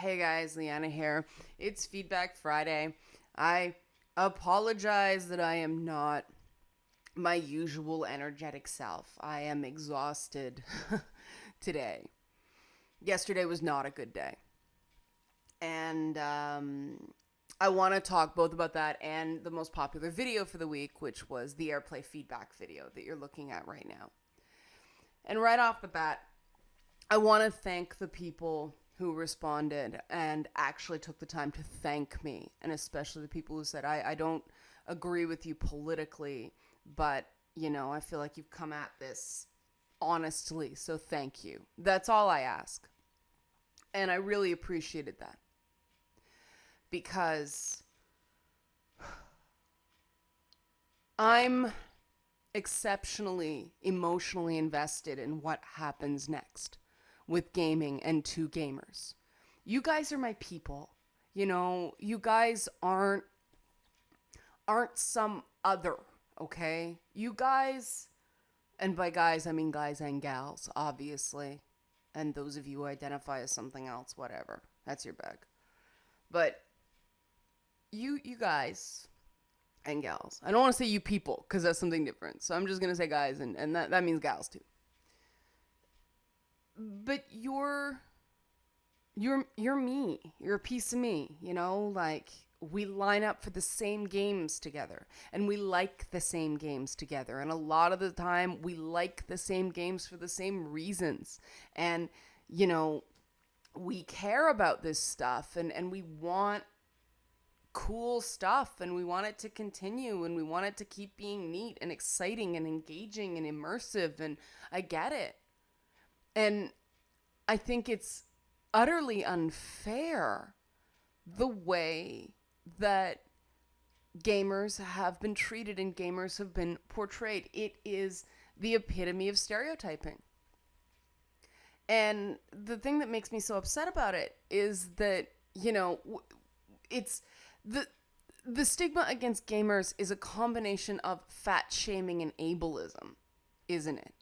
Hey guys, Liana here. It's Feedback Friday. I apologize that I am not my usual energetic self. I am exhausted today. Yesterday was not a good day. And I want to talk both about that and the most popular video for the week, which was the Airplay feedback video that you're looking at right now. And right off the bat, I want to thank the people who responded and actually took the time to thank me, and especially the people who said, I don't agree with you politically, but, I feel like you've come at this honestly, so thank you. That's all I ask. And I really appreciated that because I'm exceptionally emotionally invested in what happens next with gaming and to gamers. You guys are my people. You guys aren't some other, okay? You guys, and by guys I mean guys and gals, obviously. And those of you who identify as something else, whatever. That's your bag. But you guys and gals. I don't want to say you people because that's something different. So I'm just going to say guys and that means gals too. But you're me. You're a piece of me, like we line up for the same games together and we like the same games together. And a lot of the time we like the same games for the same reasons. And, we care about this stuff and we want cool stuff and we want it to continue and we want it to keep being neat and exciting and engaging and immersive. And I get it. And I think it's utterly unfair the way that gamers have been treated and gamers have been portrayed. It is the epitome of stereotyping. And the thing that makes me so upset about it is that, it's the stigma against gamers is a combination of fat shaming and ableism, isn't it?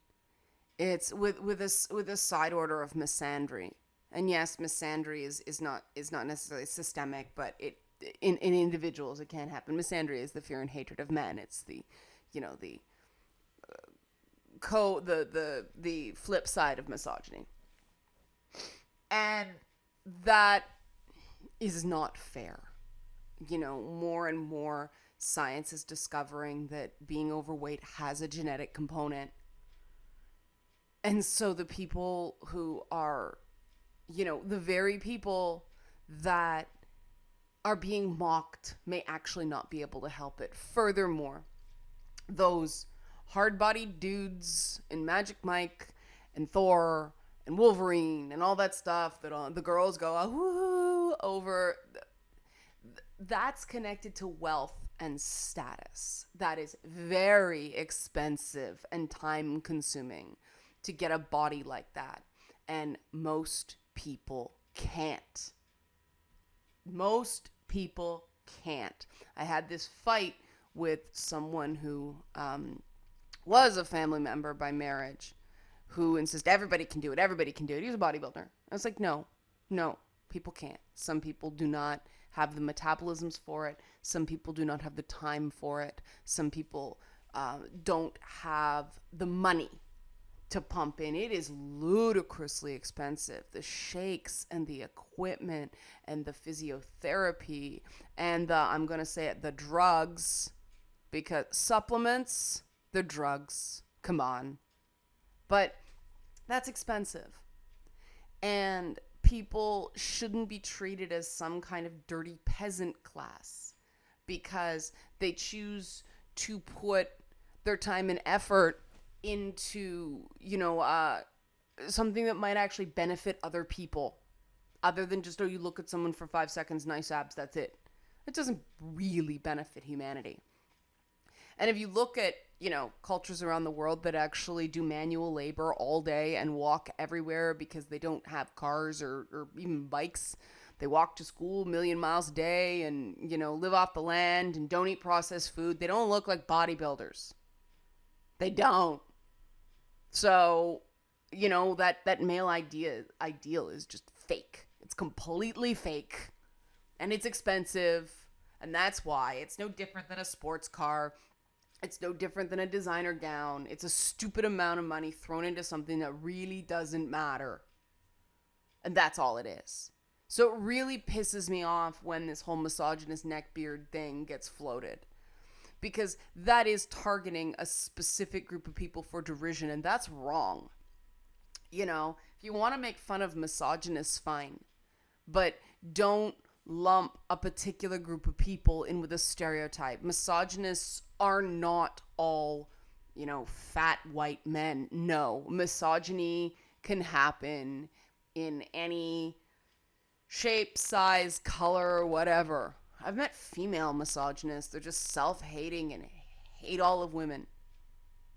It's with a side order of misandry. And yes, misandry is not necessarily systemic, but it in individuals it can happen. Misandry is the fear and hatred of men. It's the the flip side of misogyny. And that is not fair. More and more science is discovering that being overweight has a genetic component. And so the people who are, the very people that are being mocked may actually not be able to help it. Furthermore, those hard-bodied dudes in Magic Mike and Thor and Wolverine and all that stuff that the girls go woo over, that's connected to wealth and status. That is very expensive and time-consuming to get a body like that. And most people can't. Most people can't. I had this fight with someone who was a family member by marriage who insisted everybody can do it. Everybody can do it. He was a bodybuilder. I was like, no, people can't. Some people do not have the metabolisms for it. Some people do not have the time for it. Some people don't have the money to pump in. It is ludicrously expensive. The shakes and the equipment and the physiotherapy and I'm going to say it, the drugs, because supplements, the drugs, come on. But that's expensive. And people shouldn't be treated as some kind of dirty peasant class because they choose to put their time and effort into, something that might actually benefit other people other than just, you look at someone for 5 seconds, nice abs, that's it. It doesn't really benefit humanity. And if you look at, cultures around the world that actually do manual labor all day and walk everywhere because they don't have cars or even bikes, they walk to school a million miles a day and, live off the land and don't eat processed food, they don't look like bodybuilders. They don't. So, that male ideal is just fake. It's completely fake. And it's expensive. And that's why. It's no different than a sports car. It's no different than a designer gown. It's a stupid amount of money thrown into something that really doesn't matter. And that's all it is. So it really pisses me off when this whole misogynist neckbeard thing gets floated. Because that is targeting a specific group of people for derision, and that's wrong. You know, if you want to make fun of misogynists, fine. But don't lump a particular group of people in with a stereotype. Misogynists are not all, you know, fat white men. No, misogyny can happen in any shape, size, color, whatever. I've met female misogynists. They're just self-hating and hate all of women.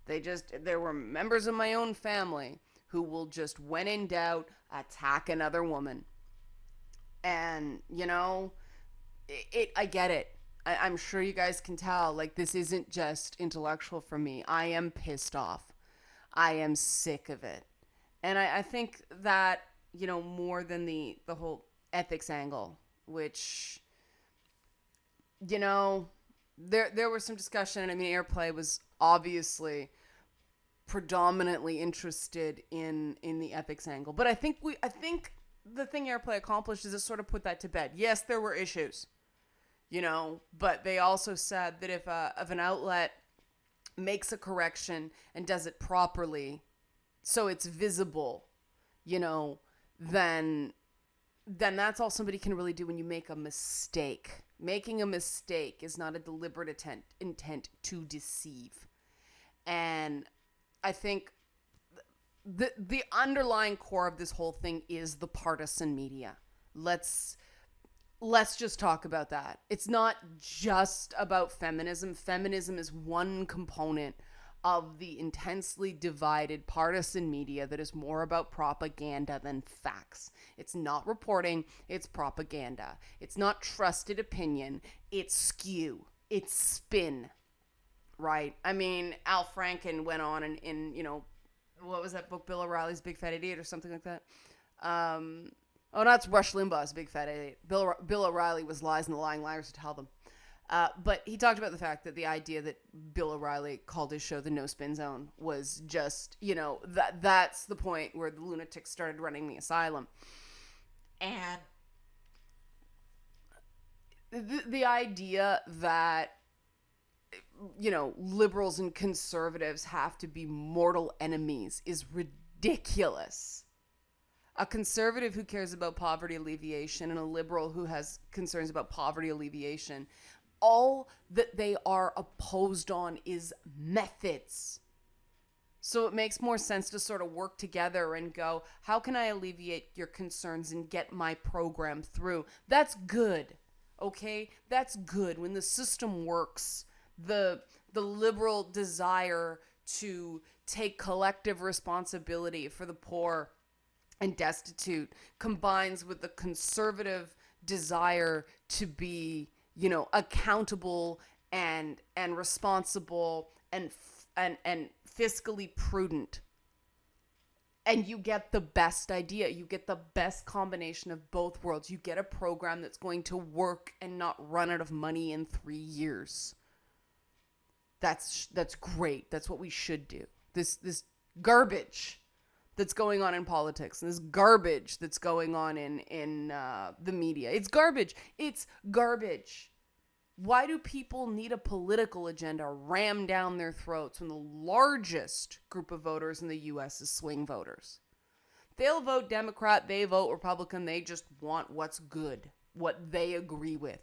There were members of my own family who will just, when in doubt, attack another woman. And, you know, I get it. I'm sure you guys can tell, like, this isn't just intellectual for me. I am pissed off. I am sick of it. And I think that, you know, more than the whole ethics angle, which, you know, there was some discussion. I mean, Airplay was obviously predominantly interested in the ethics angle. But I think the thing Airplay accomplished is it sort of put that to bed. Yes, there were issues, you know, but they also said that if an outlet makes a correction and does it properly, so it's visible, you know, then that's all somebody can really do when you make a mistake. Making a mistake is not a deliberate intent to deceive. And I think the underlying core of this whole thing is the partisan media. Let's just talk about that. It's not just about feminism. Feminism is one component of the intensely divided partisan media that is more about propaganda than facts. It's not reporting, it's propaganda. It's not trusted opinion, it's skew, it's spin, right? I mean, Al Franken went on in you know, what was that book, Bill O'Reilly's Big Fat Idiot or something like that? Oh, that's Rush Limbaugh's Big Fat Idiot. Bill O'Reilly was lies and the lying liars to tell them. But he talked about the fact that the idea that Bill O'Reilly called his show the No Spin Zone was just, you know, that's the point where the lunatics started running the asylum. And the idea that, you know, liberals and conservatives have to be mortal enemies is ridiculous. A conservative who cares about poverty alleviation and a liberal who has concerns about poverty alleviation, all that they are opposed on is methods. So it makes more sense to sort of work together and go, how can I alleviate your concerns and get my program through? That's good. Okay? That's good. When the system works, the liberal desire to take collective responsibility for the poor and destitute combines with the conservative desire to be, you know, accountable and responsible and fiscally prudent. And you get the best idea. You get the best combination of both worlds. You get a program that's going to work and not run out of money in 3 years. That's great. That's what we should do. This garbage that's going on in politics and this garbage that's going on in the media. It's garbage. It's garbage. Why do people need a political agenda rammed down their throats when the largest group of voters in the U.S. is swing voters? They'll vote Democrat, they vote Republican, they just want what's good, what they agree with.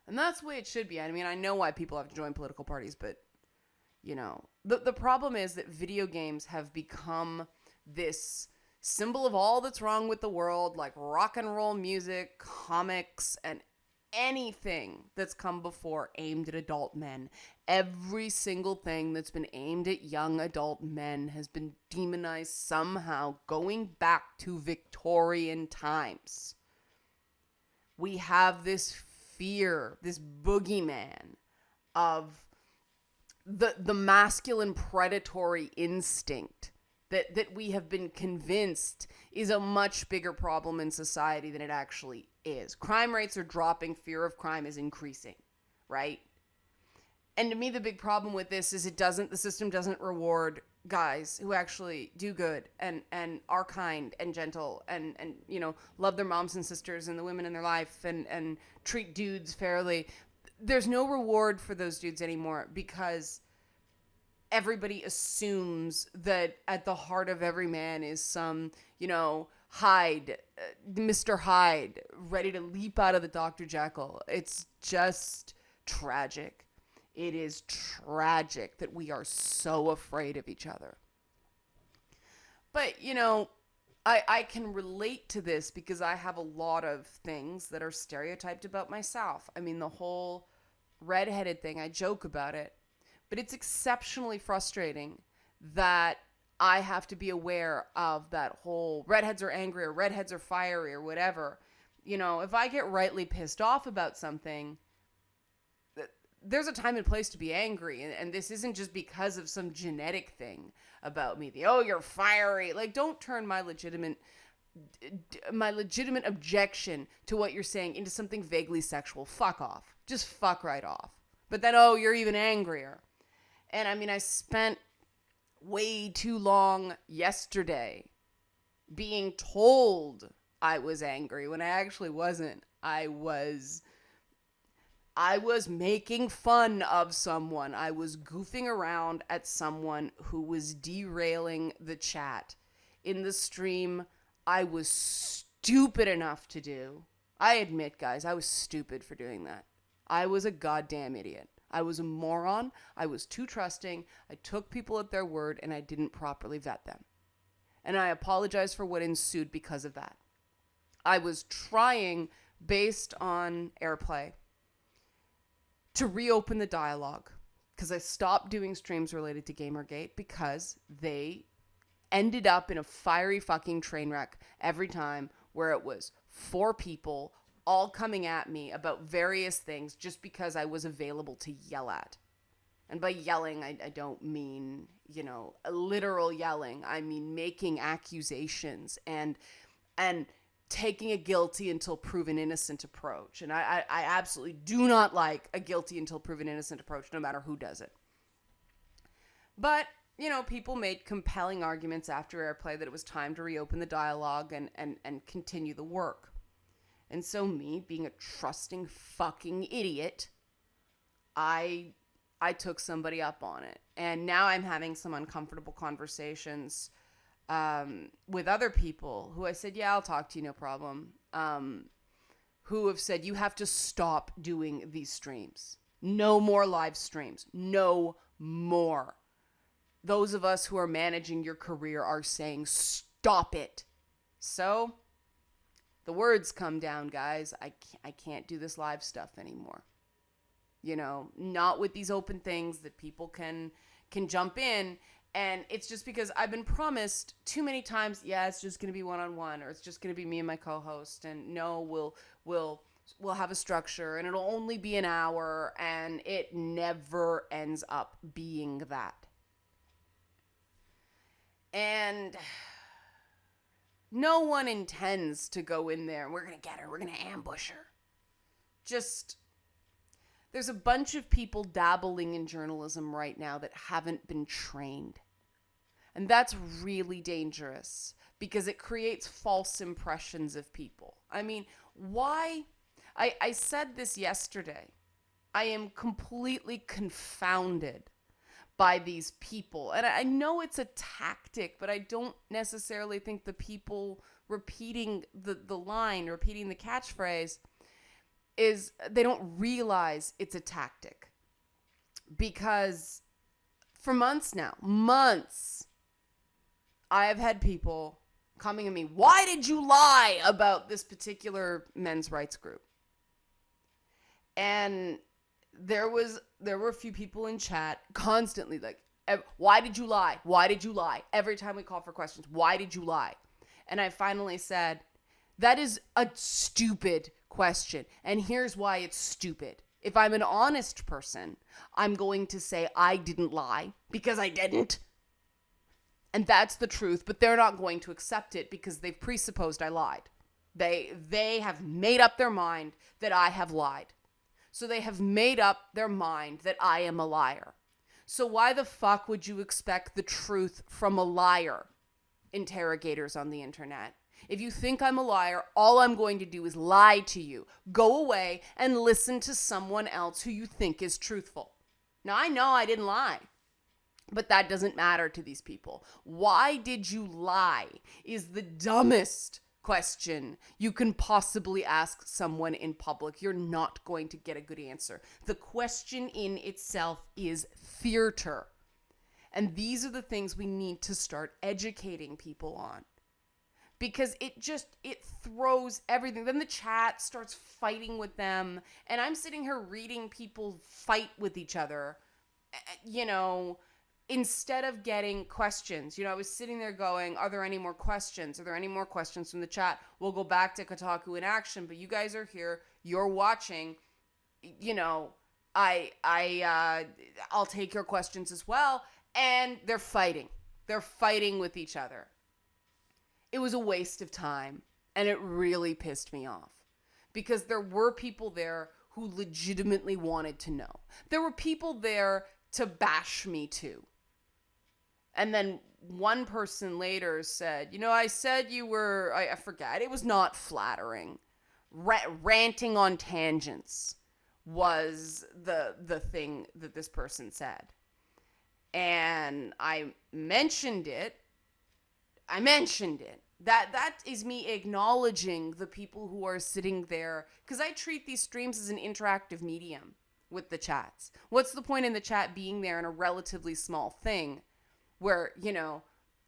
And that's the way it should be. I mean, I know why people have to join political parties, but, you know, the problem is that video games have become this symbol of all that's wrong with the world, like rock and roll music, comics, and anything that's come before aimed at adult men. Every single thing that's been aimed at young adult men has been demonized somehow, going back to Victorian times. We have this fear, this boogeyman of the masculine predatory instinct that we have been convinced is a much bigger problem in society than it actually is. Crime rates are dropping, fear of crime is increasing, right? And to me, the big problem with this is the system doesn't reward guys who actually do good and are kind and gentle and love their moms and sisters and the women in their life and treat dudes fairly. There's no reward for those dudes anymore because everybody assumes that at the heart of every man is some, Hyde, Mr. Hyde, ready to leap out of the Dr. Jekyll. It's just tragic. It is tragic that we are so afraid of each other. But, I can relate to this because I have a lot of things that are stereotyped about myself. I mean, the whole redheaded thing, I joke about it. But it's exceptionally frustrating that I have to be aware of that whole redheads are angry or redheads are fiery or whatever. If I get rightly pissed off about something, there's a time and place to be angry. And this isn't just because of some genetic thing about me. You're fiery. Like, don't turn my legitimate objection to what you're saying into something vaguely sexual. Fuck off. Just fuck right off. But then, you're even angrier. And I mean, I spent way too long yesterday being told I was angry when I actually wasn't. I was making fun of someone. I was goofing around at someone who was derailing the chat. In the stream, I was stupid enough to do. I admit, guys, I was stupid for doing that. I was a goddamn idiot. I was a moron. I was too trusting. I took people at their word and I didn't properly vet them. And I apologize for what ensued because of that. I was trying, based on Airplay, to reopen the dialogue because I stopped doing streams related to Gamergate because they ended up in a fiery fucking train wreck every time where it was 4 people all coming at me about various things just because I was available to yell at. And by yelling, I don't mean, a literal yelling. I mean making accusations and taking a guilty until proven innocent approach. And I absolutely do not like a guilty until proven innocent approach, no matter who does it. But, people made compelling arguments after Airplay that it was time to reopen the dialogue and continue the work. And so me, being a trusting fucking idiot, I took somebody up on it. And now I'm having some uncomfortable conversations with other people who I said, yeah, I'll talk to you, no problem. Who have said, you have to stop doing these streams. No more live streams. No more. Those of us who are managing your career are saying, stop it. So the words come down, guys. I can't do this live stuff anymore. Not with these open things that people can jump in. And it's just because I've been promised too many times, yeah, it's just going to be one-on-one, or it's just going to be me and my co-host, and no, we'll have a structure, and it'll only be an hour, and it never ends up being that. And no one intends to go in there, we're going to get her, we're going to ambush her. Just, there's a bunch of people dabbling in journalism right now that haven't been trained. And that's really dangerous because it creates false impressions of people. I mean, why? I said this yesterday. I am completely confounded by these people. And I know it's a tactic, but I don't necessarily think the people repeating the line, repeating the catchphrase, is they don't realize it's a tactic. Because for months now, I have had people coming at me, why did you lie about this particular men's rights group? And there were a few people in chat constantly like, why did you lie? Why did you lie? Every time we call for questions, why did you lie? And I finally said, that is a stupid question. And here's why it's stupid. If I'm an honest person, I'm going to say I didn't lie because I didn't. And that's the truth, but they're not going to accept it because they've presupposed I lied. They have made up their mind that I have lied. So they have made up their mind that I am a liar. So why the fuck would you expect the truth from a liar? Interrogators on the internet. If you think I'm a liar, all I'm going to do is lie to you. Go away and listen to someone else who you think is truthful. Now, I know I didn't lie, but that doesn't matter to these people. Why did you lie is the dumbest question you can possibly ask someone in public. You're not going to get a good answer. The question in itself is theater. And these are the things we need to start educating people on. Because it throws everything. Then the chat starts fighting with them. And I'm sitting here reading people fight with each other, instead of getting questions. I was sitting there going, are there any more questions? Are there any more questions from the chat? We'll go back to Kotaku in action, but you guys are here. You're watching. I'll take your questions as well. And they're fighting. They're fighting with each other. It was a waste of time, and it really pissed me off because there were people there who legitimately wanted to know. There were people there to bash me too. And then one person later said, I said you were, I forget, it was not flattering. Ranting on tangents was the thing that this person said. And I mentioned it. That is me acknowledging the people who are sitting there, because I treat these streams as an interactive medium with the chats. What's the point in the chat being there in a relatively small thing where,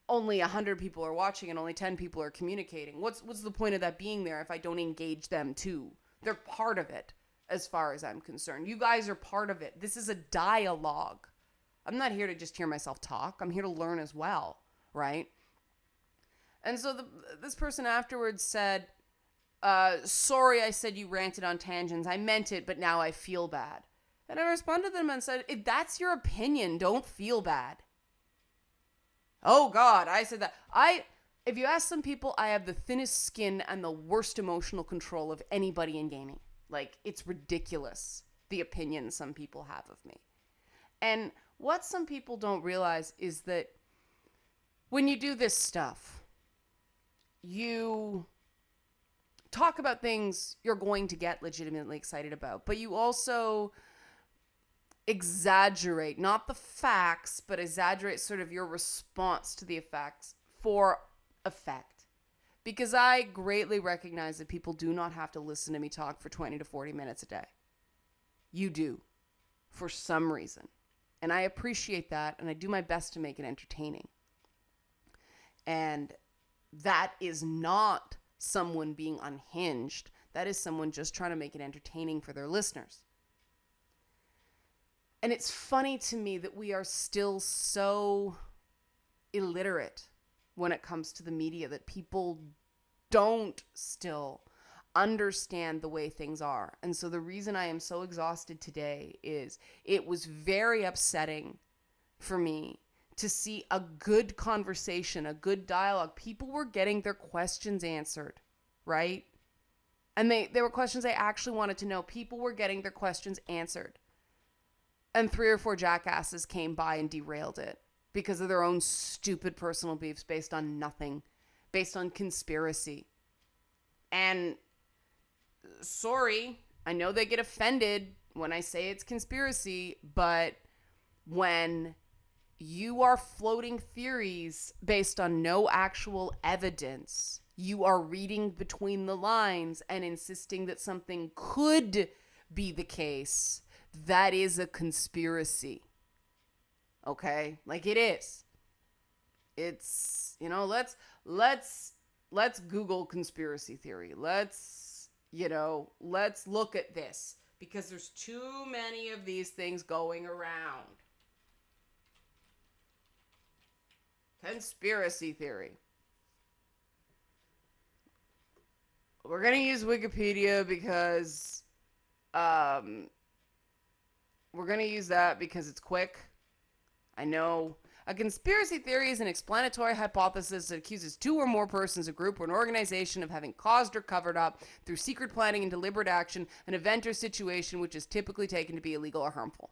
only 100 people are watching and only 10 people are communicating? What's the point of that being there if I don't engage them too? They're part of it as far as I'm concerned. You guys are part of it. This is a dialogue. I'm not here to just hear myself talk. I'm here to learn as well, right? And so this person afterwards said, sorry I said you ranted on tangents. I meant it, but now I feel bad. And I responded to them and said, if that's your opinion, don't feel bad. Oh God, I said that. If you ask some people, I have the thinnest skin and the worst emotional control of anybody in gaming. Like, it's ridiculous, the opinions some people have of me. And what some people don't realize is that when you do this stuff, you talk about things you're going to get legitimately excited about, but you also exaggerate, not the facts, but exaggerate sort of your response to the effects for effect. Because I greatly recognize that people do not have to listen to me talk for 20 to 40 minutes a day. You do, for some reason. And I appreciate that, and I do my best to make it entertaining. And that is not someone being unhinged. That is someone just trying to make it entertaining for their listeners. And it's funny to me that we are still so illiterate when it comes to the media, that people don't still understand the way things are. And so the reason I am so exhausted today is it was very upsetting for me to see a good conversation, a good dialogue. People were getting their questions answered, right? And they were questions I actually wanted to know. People were getting their questions answered. And 3 or 4 jackasses came by and derailed it because of their own stupid personal beefs based on nothing, based on conspiracy. And sorry, I know they get offended when I say it's conspiracy, but when you are floating theories based on no actual evidence, you are reading between the lines and insisting that something could be the case, that is a conspiracy. Okay? Like, it is. It's, let's Google conspiracy theory. Let's look at this, because there's too many of these things going around. Conspiracy theory. We're going to use Wikipedia because we're going to use that because it's quick. I know. A conspiracy theory is an explanatory hypothesis that accuses two or more persons, a group, or an organization of having caused or covered up, through secret planning and deliberate action, an event or situation which is typically taken to be illegal or harmful.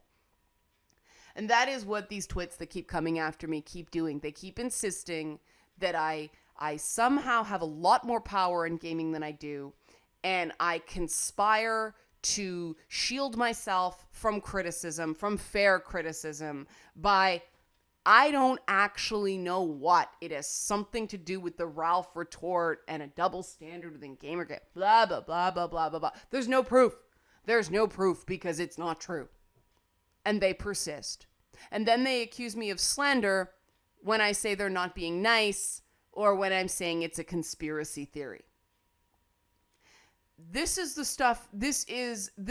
And that is what these twits that keep coming after me keep doing. They keep insisting that I somehow have a lot more power in gaming than I do, and I conspire to shield myself from criticism, from fair criticism, by I don't actually know what. It has something to do with the Ralph retort and a double standard within Gamergate. Blah, blah, blah, blah, blah, blah, blah. There's no proof. There's no proof because it's not true. And they persist. And then they accuse me of slander when I say they're not being nice or when I'm saying it's a conspiracy theory. This is the stuff, this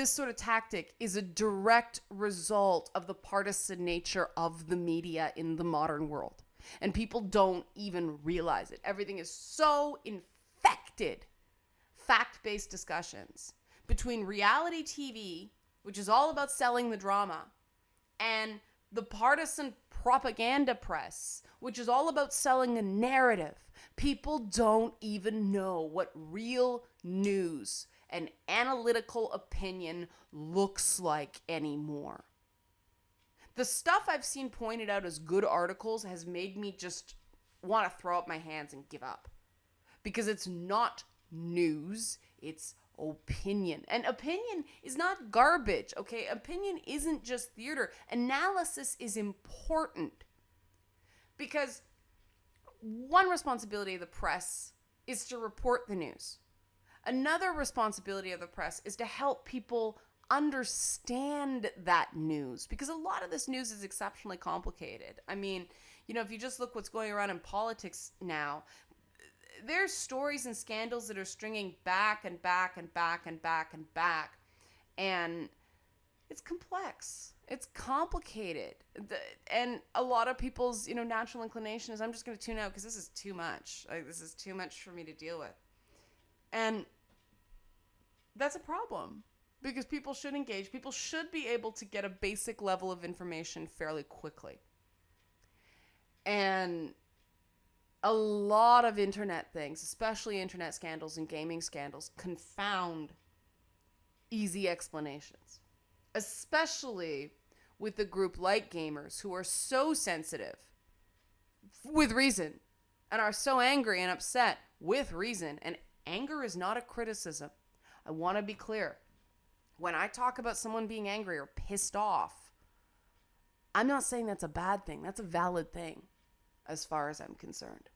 sort of tactic is a direct result of the partisan nature of the media in the modern world. And people don't even realize it. Everything is so infected. Fact-based discussions between reality TV, which is all about selling the drama, and the partisan propaganda press, which is all about selling a narrative. People don't even know what real news and analytical opinion looks like anymore. The stuff I've seen pointed out as good articles has made me just want to throw up my hands and give up. Because it's not news, it's opinion. And opinion is not garbage, okay? Opinion isn't just theater. Analysis is important. Because one responsibility of the press is to report the news. Another responsibility of the press is to help people understand that news, because a lot of this news is exceptionally complicated. I mean, if you just look what's going around in politics now, there's stories and scandals that are stringing back and back and back and back and back, and it's complex. It's complicated. And a lot of people's, natural inclination is, I'm just going to tune out because this is too much. This is too much for me to deal with. And that's a problem, because people should engage. People should be able to get a basic level of information fairly quickly. And a lot of internet things, especially internet scandals and gaming scandals, confound easy explanations, especially with a group like gamers who are so sensitive with reason and are so angry and upset with reason. And anger is not a criticism. I want to be clear. When I talk about someone being angry or pissed off, I'm not saying that's a bad thing. That's a valid thing as far as I'm concerned.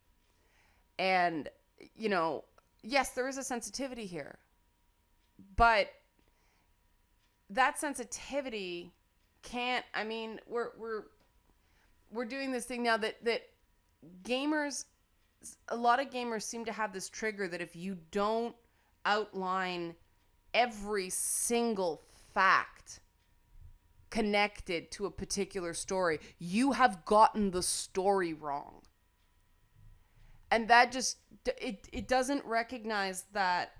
And, yes, there is a sensitivity here. But that sensitivity can't, we're doing this thing now that gamers, a lot of gamers seem to have this trigger that if you don't outline every single fact connected to a particular story, you have gotten the story wrong. And that just, it doesn't recognize that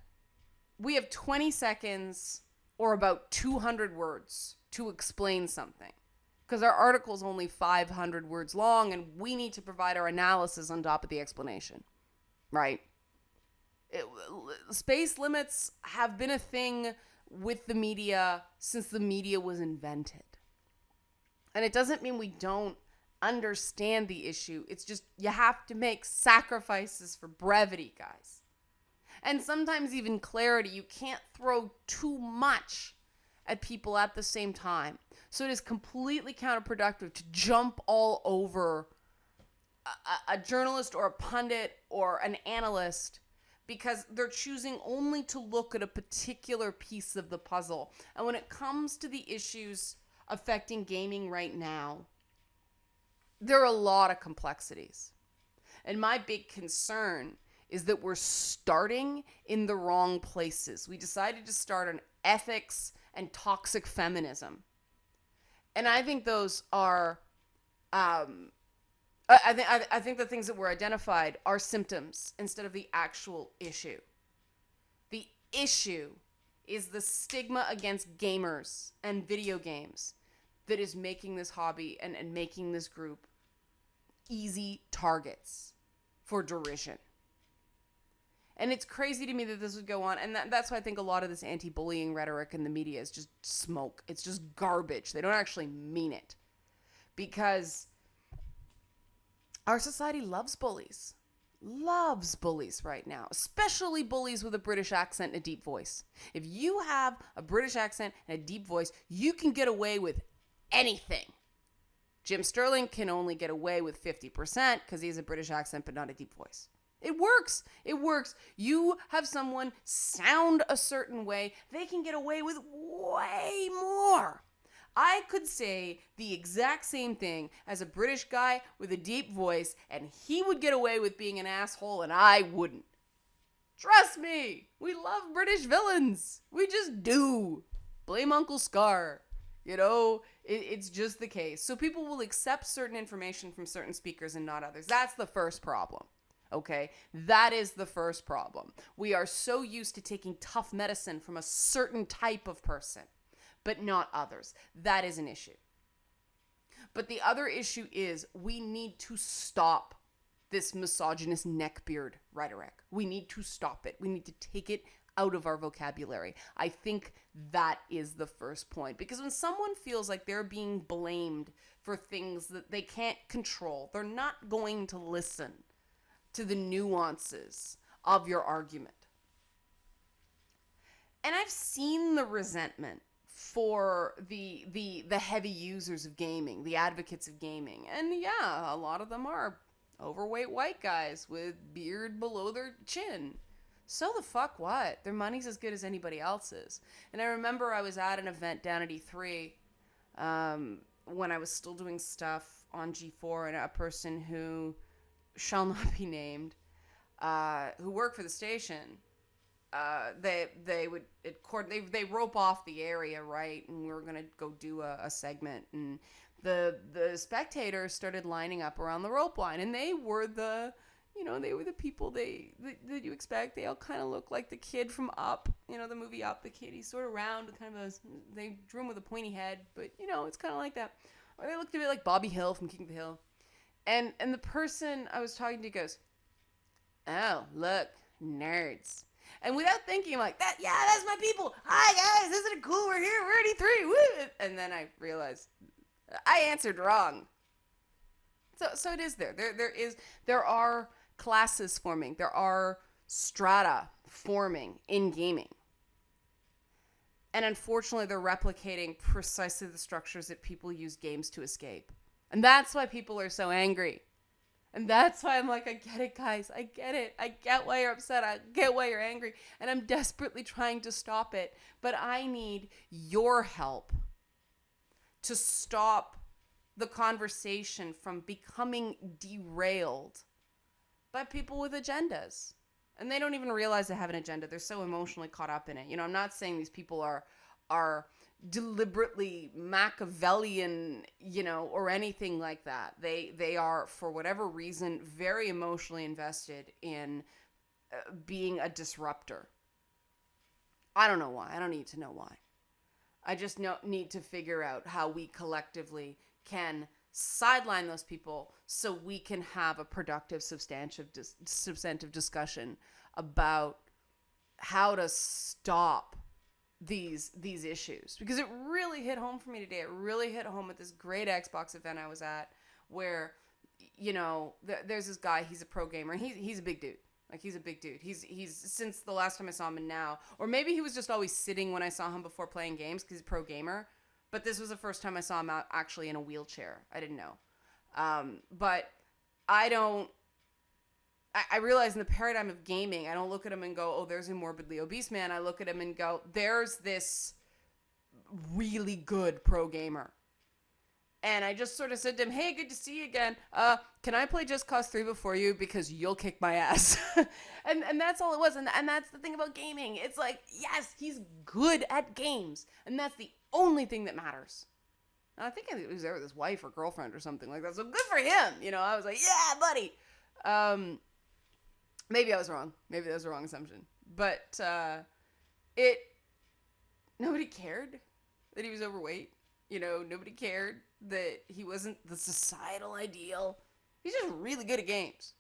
we have 20 seconds or about 200 words to explain something. Because our article is only 500 words long, and we need to provide our analysis on top of the explanation, right? Space limits have been a thing with the media since the media was invented. And it doesn't mean we don't understand the issue. It's just you have to make sacrifices for brevity, guys. And sometimes even clarity. You can't throw too much at people at the same time. So it is completely counterproductive to jump all over a journalist or a pundit or an analyst because they're choosing only to look at a particular piece of the puzzle. And when it comes to the issues affecting gaming right now, there are a lot of complexities. And my big concern is that we're starting in the wrong places. We decided to start on ethics and toxic feminism. And I think those are, I think the things that were identified are symptoms instead of the actual issue. The issue is the stigma against gamers and video games that is making this hobby and making this group easy targets for derision. And it's crazy to me that this would go on. And that's why I think a lot of this anti-bullying rhetoric in the media is just smoke. It's just garbage. They don't actually mean it. Because our society loves bullies. Loves bullies right now. Especially bullies with a British accent and a deep voice. If you have a British accent and a deep voice, you can get away with anything. Jim Sterling can only get away with 50% because he has a British accent but not a deep voice. It works. It works. You have someone sound a certain way, they can get away with way more. I could say the exact same thing as a British guy with a deep voice, and he would get away with being an asshole, and I wouldn't. Trust me. We love British villains. We just do. Blame Uncle Scar. You know, it's just the case. So people will accept certain information from certain speakers and not others. That's the first problem. Okay, that is the first problem. We are so used to taking tough medicine from a certain type of person, but not others. That is an issue. But the other issue is we need to stop this misogynist neckbeard rhetoric. We need to stop it. We need to take it out of our vocabulary. I think that is the first point. Because when someone feels like they're being blamed for things that they can't control, they're not going to listen to the nuances of your argument. And I've seen the resentment for the heavy users of gaming, the advocates of gaming. And yeah, a lot of them are overweight white guys with beard below their chin. So the fuck what? Their money's as good as anybody else's. And I remember I was at an event down at E3 when I was still doing stuff on G4, and a person who shall not be named, who worked for the station, they rope off the area, right? And we were gonna go do a segment, and the spectators started lining up around the rope line, and they were the people that you expect. They all kind of look like the kid from Up, the movie Up. The kid, he's sort of round, they drew him with a pointy head, but it's kind of like that. Or they looked a bit like Bobby Hill from King of the Hill. And the person I was talking to goes, "Oh, look, nerds." And without thinking, I'm like, that's my people. Hi, guys, isn't it cool? We're here. We're at E3. Woo! And then I realized I answered wrong. So it is there. There are classes forming. There are strata forming in gaming. And unfortunately, they're replicating precisely the structures that people use games to escape. And that's why people are so angry. And that's why I'm like, I get it, guys. I get it. I get why you're upset. I get why you're angry. And I'm desperately trying to stop it. But I need your help to stop the conversation from becoming derailed by people with agendas. And they don't even realize they have an agenda. They're so emotionally caught up in it. I'm not saying these people are deliberately Machiavellian, or anything like that. They are, for whatever reason, very emotionally invested in being a disruptor. I don't know why. I don't need to know why. I just need to figure out how we collectively can sideline those people so we can have a productive, substantive discussion about how to stop these issues, because it really hit home for me today. It really hit home at this great Xbox event I was at, where there's this guy. He's a pro gamer. And he's a big dude. Like, he's a big dude. He's since the last time I saw him, and now, or maybe he was just always sitting when I saw him before playing games because he's a pro gamer. But this was the first time I saw him out actually in a wheelchair. I didn't know. But I realize in the paradigm of gaming, I don't look at him and go, oh, there's a morbidly obese man. I look at him and go, there's this really good pro gamer. And I just sort of said to him, hey, good to see you again. Can I play Just Cause 3 before you? Because you'll kick my ass. and that's all it was. And that's the thing about gaming. It's like, yes, he's good at games. And that's the only thing that matters. And I think he was there with his wife or girlfriend or something like that. So good for him. I was like, yeah, buddy. Maybe I was wrong. Maybe that was a wrong assumption. But nobody cared that he was overweight. Nobody cared that he wasn't the societal ideal. He's just really good at games.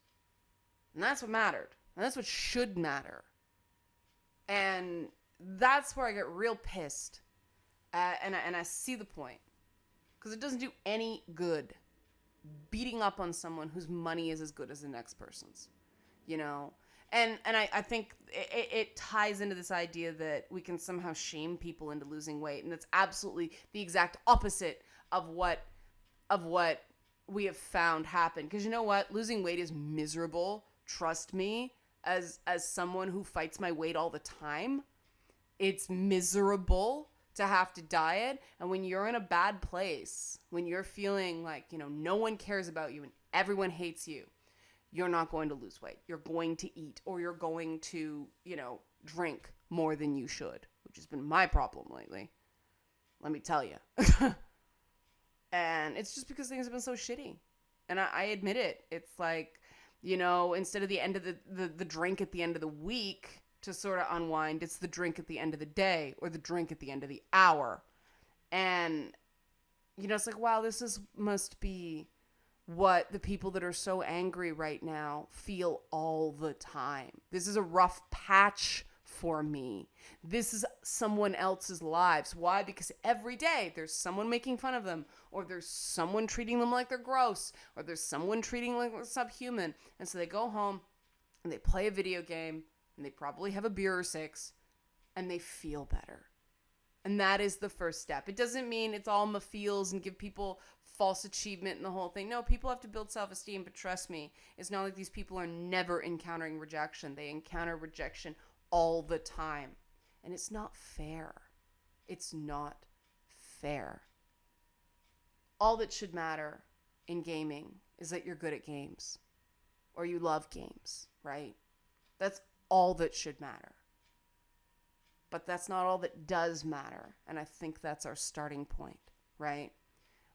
And that's what mattered. And that's what should matter. And that's where I get real pissed. And I see the point. Because it doesn't do any good beating up on someone whose money is as good as the next person's. You know? And I think it ties into this idea that we can somehow shame people into losing weight. And that's absolutely the exact opposite of what we have found happen. Because you know what? Losing weight is miserable. Trust me, as someone who fights my weight all the time, it's miserable to have to diet. And when you're in a bad place, when you're feeling like, no one cares about you and everyone hates you, you're not going to lose weight. You're going to eat, or you're going to, drink more than you should, which has been my problem lately. Let me tell you. And it's just because things have been so shitty. And I admit it. It's like, instead of the end of the drink at the end of the week to sort of unwind, it's the drink at the end of the day or the drink at the end of the hour. And, it's like, wow, must be what the people that are so angry right now feel all the time. This is a rough patch for me. This is someone else's lives. Why? Because every day there's someone making fun of them, or there's someone treating them like they're gross, or there's someone treating them like they're subhuman. And so they go home and they play a video game and they probably have a beer or 6 and they feel better. And that is the first step. It doesn't mean it's all feels and give people false achievement and the whole thing. No, people have to build self-esteem, but trust me, it's not like these people are never encountering rejection. They encounter rejection all the time. And it's not fair. It's not fair. All that should matter in gaming is that you're good at games or you love games, right? That's all that should matter. But that's not all that does matter. And I think that's our starting point, right?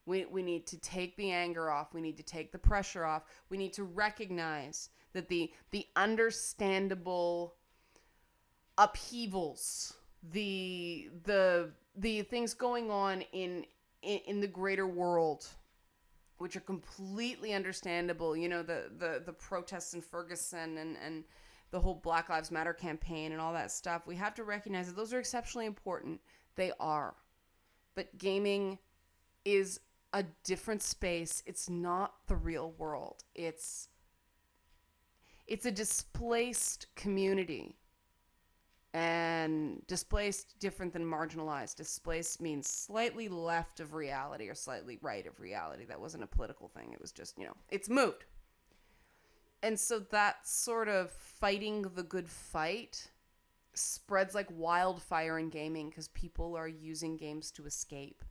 We need to take the anger off. We need to take the pressure off. We need to recognize that the understandable upheavals, the things going on in the greater world, which are completely understandable, the protests in Ferguson and the whole Black Lives Matter campaign and all that stuff, we have to recognize that those are exceptionally important. They are. But gaming is a different space. It's not the real world. It's a displaced community. And displaced, different than marginalized. Displaced means slightly left of reality or slightly right of reality. That wasn't a political thing. It was just, it's moved. And so that sort of fighting the good fight spreads like wildfire in gaming because people are using games to escape.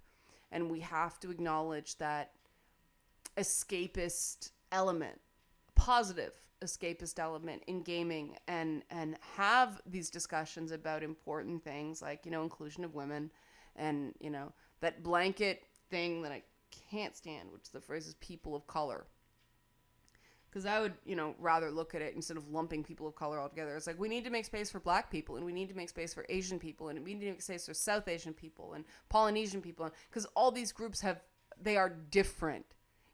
And we have to acknowledge that escapist element, positive escapist element in gaming, and have these discussions about important things like, inclusion of women and, that blanket thing that I can't stand, which the phrase is people of color. Because I would, rather look at it instead of lumping people of color all together. It's like, we need to make space for Black people, and we need to make space for Asian people, and we need to make space for South Asian people and Polynesian people. Because all these groups they are different.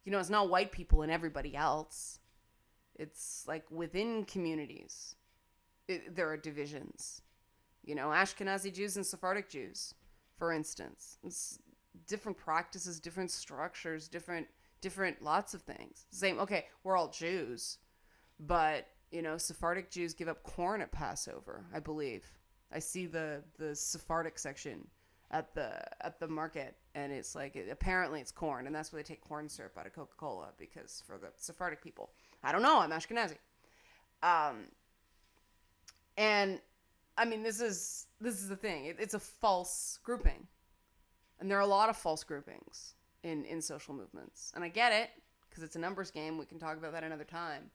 It's not white people and everybody else. It's like within communities, there are divisions. Ashkenazi Jews and Sephardic Jews, for instance. It's different practices, different structures, different lots of things. Same, okay, we're all Jews, but Sephardic Jews give up corn at Passover, I believe. I see the Sephardic section at the market, and it's like, apparently it's corn, and that's where they take corn syrup out of Coca-Cola, because for the Sephardic people, I don't know, I'm Ashkenazi. And I mean, this is the thing. It's a false grouping, and there are a lot of false groupings in social movements. And I get it, because it's a numbers game. We can talk about that another time.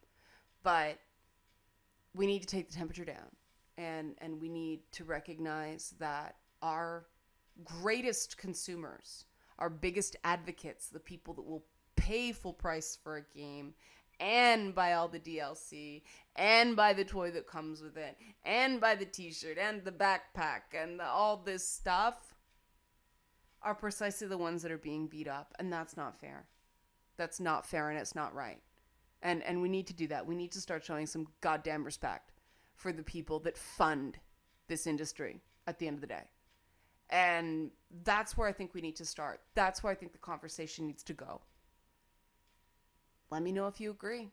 But we need to take the temperature down. And we need to recognize that our greatest consumers, our biggest advocates, the people that will pay full price for a game and buy all the DLC and buy the toy that comes with it and buy the t-shirt and the backpack and all this stuff, are precisely the ones that are being beat up. And that's not fair. That's not fair, and it's not right. And we need to do that. We need to start showing some goddamn respect for the people that fund this industry at the end of the day. And that's where I think we need to start. That's where I think the conversation needs to go. Let me know if you agree.